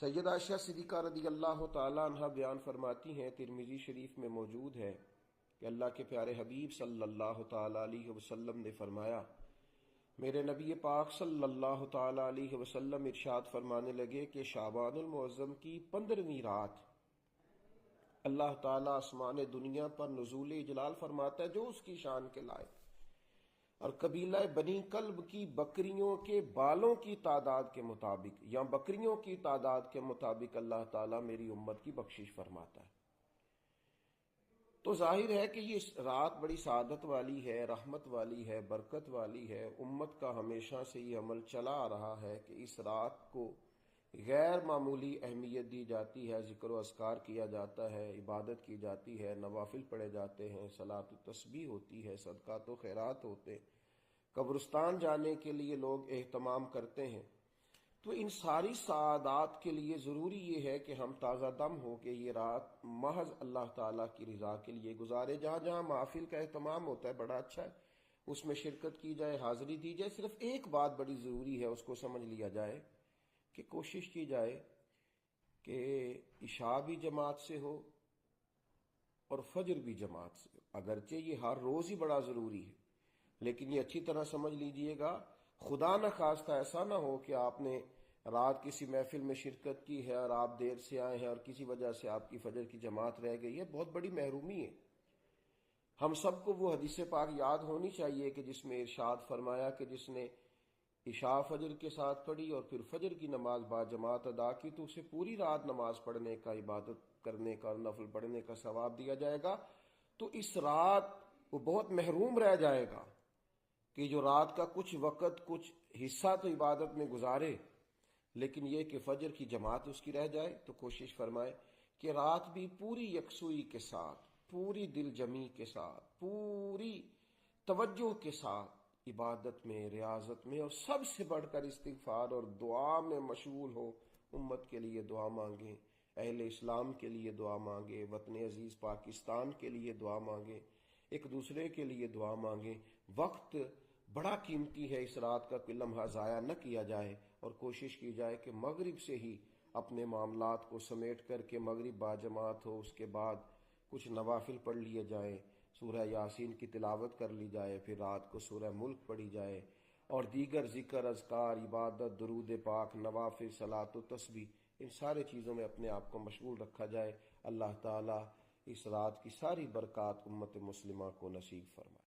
سیدہ عائشہ صدیقہ رضی اللہ تعالیٰ عنہ بیان فرماتی ہیں، ترمذی شریف میں موجود ہے کہ اللہ کے پیارے حبیب صلی اللہ تعالیٰ علیہ وسلم نے فرمایا، میرے نبی پاک صلی اللہ تعالیٰ علیہ وسلم ارشاد فرمانے لگے کہ شعبان المعظم کی 15ویں رات اللہ تعالیٰ آسمان دنیا پر نزول جلال فرماتا ہے جو اس کی شان کے لائق، اور قبیلہ بنی کلب کی بکریوں کے بالوں کی تعداد کے مطابق یا بکریوں کی تعداد کے مطابق اللہ تعالیٰ میری امت کی بخشش فرماتا ہے۔ تو ظاہر ہے کہ یہ رات بڑی سعادت والی ہے، رحمت والی ہے، برکت والی ہے۔ امت کا ہمیشہ سے یہ عمل چلا آ رہا ہے کہ اس رات کو غیر معمولی اہمیت دی جاتی ہے، ذکر و اذکار کیا جاتا ہے، عبادت کی جاتی ہے، نوافل پڑھے جاتے ہیں، صلاۃ و تسبیح ہوتی ہے، صدقات و خیرات ہوتے ہیں، قبرستان جانے کے لیے لوگ اہتمام کرتے ہیں۔ تو ان ساری سعادات کے لیے ضروری یہ ہے کہ ہم تازہ دم ہو کہ یہ رات محض اللہ تعالیٰ کی رضا کے لیے گزارے۔ جہاں جہاں محفل کا اہتمام ہوتا ہے بڑا اچھا ہے، اس میں شرکت کی جائے، حاضری دی جائے۔ صرف ایک بات بڑی ضروری ہے، اس کو سمجھ لیا جائے کہ کوشش کی جائے کہ عشاء بھی جماعت سے ہو اور فجر بھی جماعت سے ہو۔ اگرچہ یہ ہر روز ہی بڑا ضروری ہے، لیکن یہ اچھی طرح سمجھ لیجئے گا، خدا نہ خواستہ ایسا نہ ہو کہ آپ نے رات کسی محفل میں شرکت کی ہے اور آپ دیر سے آئے ہیں اور کسی وجہ سے آپ کی فجر کی جماعت رہ گئی ہے، بہت بڑی محرومی ہے۔ ہم سب کو وہ حدیث پاک یاد ہونی چاہیے کہ جس میں ارشاد فرمایا کہ جس نے عشاء فجر کے ساتھ پڑھی اور پھر فجر کی نماز با جماعت ادا کی تو اسے پوری رات نماز پڑھنے کا، عبادت کرنے کا اور نفل پڑھنے کا ثواب دیا جائے گا۔ تو اس رات وہ بہت محروم رہ جائے گا کہ جو رات کا کچھ وقت، کچھ حصہ تو عبادت میں گزارے، لیکن یہ کہ فجر کی جماعت اس کی رہ جائے۔ تو کوشش فرمائے کہ رات بھی پوری یکسوئی کے ساتھ، پوری دل جمی کے ساتھ، پوری توجہ کے ساتھ عبادت میں، ریاضت میں، اور سب سے بڑھ کر استغفار اور دعا میں مشغول ہو۔ امت کے لیے دعا مانگیں، اہل اسلام کے لیے دعا مانگیں، وطن عزیز پاکستان کے لیے دعا مانگیں، ایک دوسرے کے لیے دعا مانگیں۔ وقت بڑا قیمتی ہے، اس رات کا کوئی لمحہ ضائع نہ کیا جائے، اور کوشش کی جائے کہ مغرب سے ہی اپنے معاملات کو سمیٹ کر کے مغرب با جماعت ہو، اس کے بعد کچھ نوافل پڑھ لیے جائیں، سورہ یاسین کی تلاوت کر لی جائے، پھر رات کو سورہ ملک پڑھی جائے، اور دیگر ذکر، اذکار، عبادت، درود پاک، نوافل، صلاۃ و تسبیح، ان سارے چیزوں میں اپنے آپ کو مشغول رکھا جائے۔ اللہ تعالیٰ اس رات کی ساری برکات امت مسلمہ کو نصیب فرمائے۔